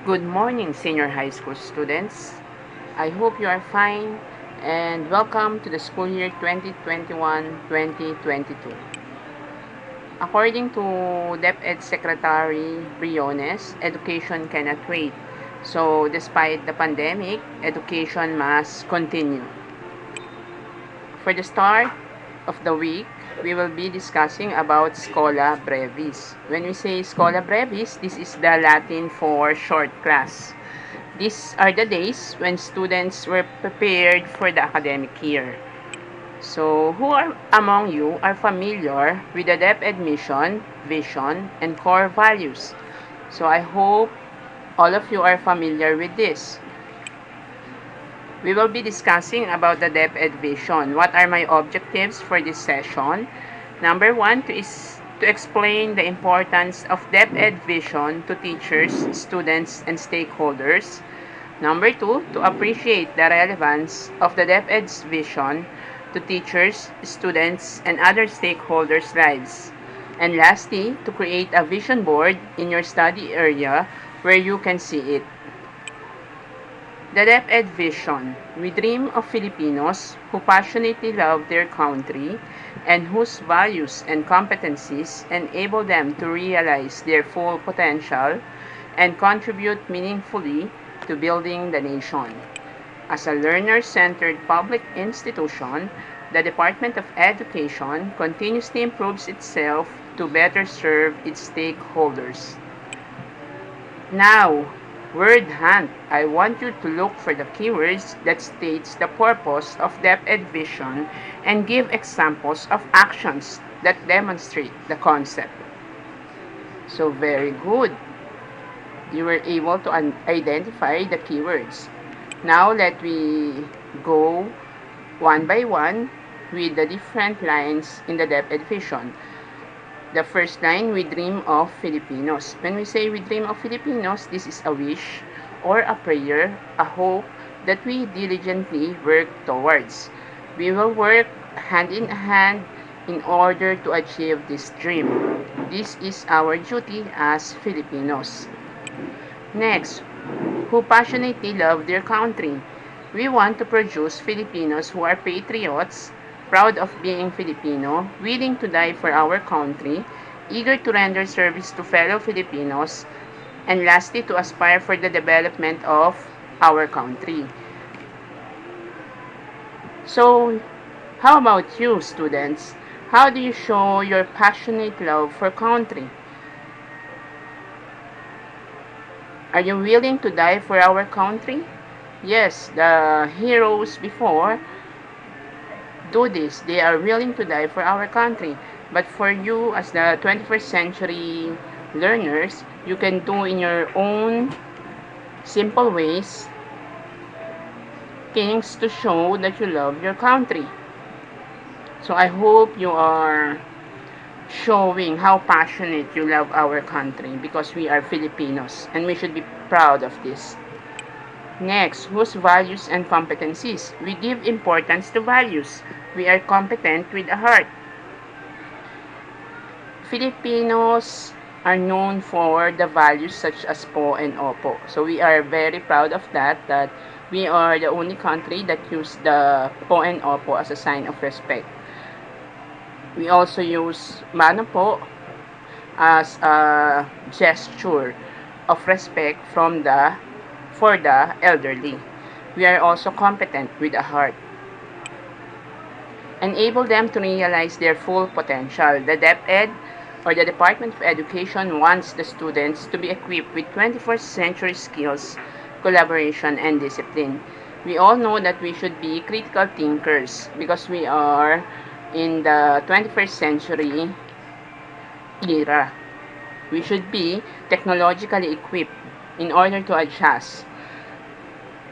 Good morning, senior high school students. I hope you are fine and welcome to the school year 2021-2022. According to Deped Secretary Briones, education cannot wait. So, despite the pandemic, education must continue. For the start of the week, we will be discussing about Schola Brevis. When we say Schola Brevis, this is the Latin for short class. These are the days when students were prepared for the academic year. So, who are among you are familiar with the Deped mission, vision, and core values? So, I hope all of you are familiar with this. We will be discussing about the Deped Vision. What are my objectives for this session? Number one is to explain the importance of Deped Vision to teachers, students, and stakeholders. Number two, to appreciate the relevance of the Deped's vision to teachers, students, and other stakeholders' lives. And lastly, to create a vision board in your study area where you can see it. The Deped Vision. We dream of Filipinos who passionately love their country and whose values and competencies enable them to realize their full potential and contribute meaningfully to building the nation. As a learner-centered public institution, the Department of Education continuously improves itself to better serve its stakeholders. Now, word hunt. I want you to look for the keywords that states the purpose of Deped Vision and give examples of actions that demonstrate the concept. So very good. You were able to identify the keywords. Now let me go one by one with the different lines in the Deped Vision. The first line, we dream of Filipinos. When we say we dream of Filipinos, this is a wish or a prayer, a hope that we diligently work towards. We will work hand in hand in order to achieve this dream. This is our duty as Filipinos. Next, who passionately love their country. We want to produce Filipinos who are patriots, proud of being Filipino, willing to die for our country, eager to render service to fellow Filipinos, and lastly, to aspire for the development of our country. So, how about you, students? How do you show your passionate love for country? Are you willing to die for our country? Yes, the heroes before do this. They are willing to die for our country. But for you, as the 21st century learners, you can do in your own simple ways things to show that you love your country. So I hope you are showing how passionate you love our country because we are Filipinos and we should be proud of this. Next, whose values and competencies? We give importance to values. We are competent with a heart. Filipinos are known for the values such as po and opo. So we are very proud of that we are the only country that use the po and opo as a sign of respect. We also use mano po as a gesture of respect for the elderly. We are also competent with a heart. Enable them to realize their full potential. The DepEd or the Department of Education wants the students to be equipped with 21st century skills, collaboration, and discipline. We all know that we should be critical thinkers because we are in the 21st century era. We should be technologically equipped in order to adjust,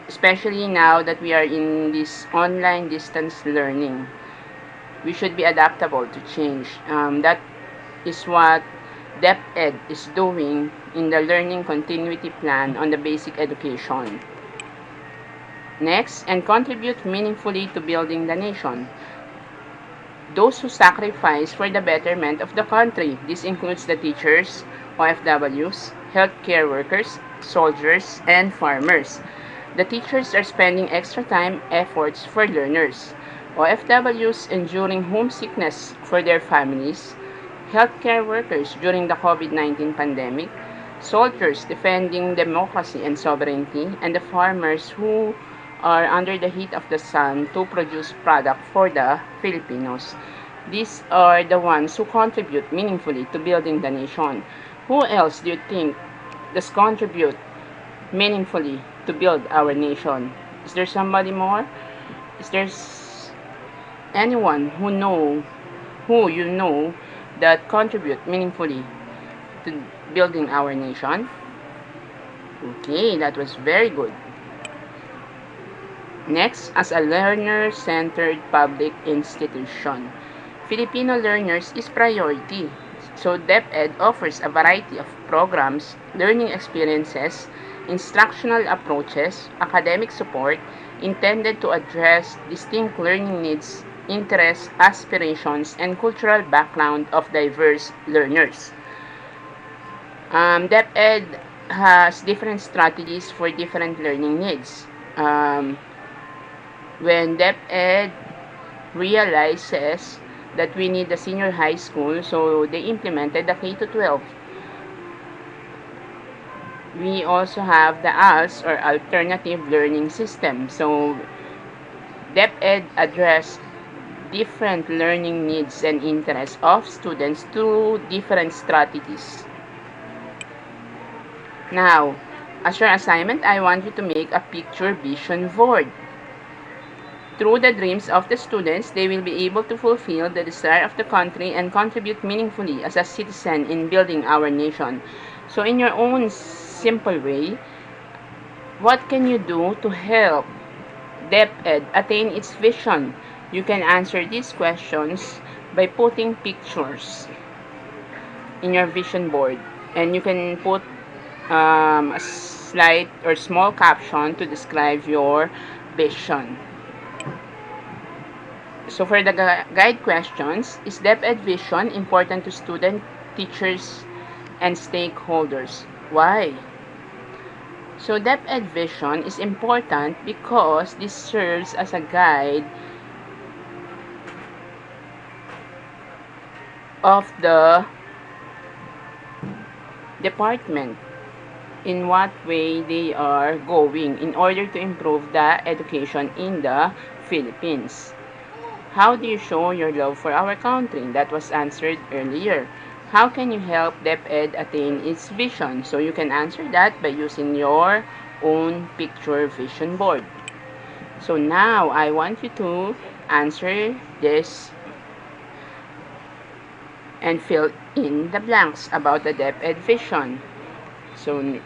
especially now that we are in this online distance learning. We should be adaptable to change. That is what DepEd is doing in the learning continuity plan on the basic education. Next, and contribute meaningfully to building the nation. Those who sacrifice for the betterment of the country. This includes the teachers, OFWs, healthcare workers, soldiers, and farmers. The teachers are spending extra time efforts for learners. OFWs enduring homesickness for their families, healthcare workers during the COVID-19 pandemic, soldiers defending democracy and sovereignty, and the farmers who are under the heat of the sun to produce product for the Filipinos. These are the ones who contribute meaningfully to building the nation. Who else do you think does contribute meaningfully to build our nation? Is there somebody more? Is there anyone who you know that contribute meaningfully to building our nation? Okay, that was very good. Next, as a learner-centered public institution, Filipino learners is priority. So DepEd offers a variety of programs, learning experiences, instructional approaches, academic support intended to address distinct learning needs, interests, aspirations, and cultural background of diverse learners. DepEd has different strategies for different learning needs. When DepEd realizes that we need a senior high school, so they implemented the K-12. We also have the ALS or Alternative Learning System. So DepEd addressed different learning needs and interests of students through different strategies. Now, as your assignment, I want you to make a picture vision board. Through the dreams of the students, they will be able to fulfill the desire of the country and contribute meaningfully as a citizen in building our nation. So in your own simple way, what can you do to help DepEd attain its vision? You can answer these questions by putting pictures in your vision board. And you can put a slight or small caption to describe your vision. So for the guide questions, is DepEd vision important to students, teachers, and stakeholders? Why? So DepEd vision is important because this serves as a guide of the department in what way they are going in order to improve the education in the Philippines. How do you show your love for our country? That was answered earlier. How can you help DepEd attain its vision? So you can answer that by using your own picture vision board. So now I want you to answer this and fill in the blanks about the DepEd vision. So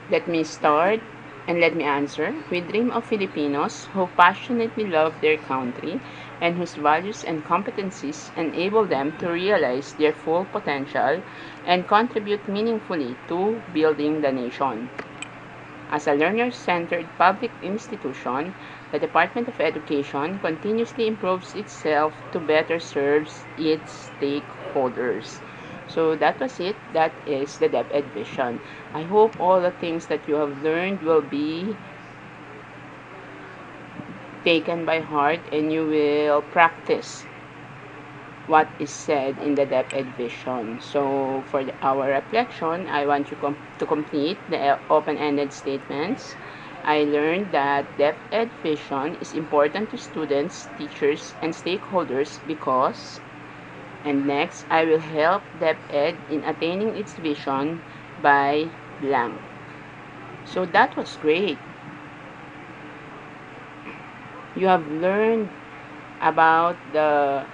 let me start and let me answer. We dream of Filipinos who passionately love their country and whose values and competencies enable them to realize their full potential and contribute meaningfully to building the nation. As a learner-centered public institution, the Department of Education continuously improves itself to better serve its stakeholders. So that was it. That is the DepEd vision. I hope all the things that you have learned will be taken by heart and you will practice what is said in the DepEd vision. So for our reflection, I want you to complete the open-ended statements. I learned that DepEd vision is important to students, teachers, and stakeholders because, and next, I will help DepEd in attaining its vision by blank. So that was great. You have learned about the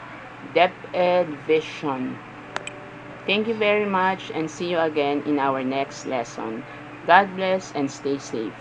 DepEd vision. Thank you very much and see you again in our next lesson. God bless and stay safe.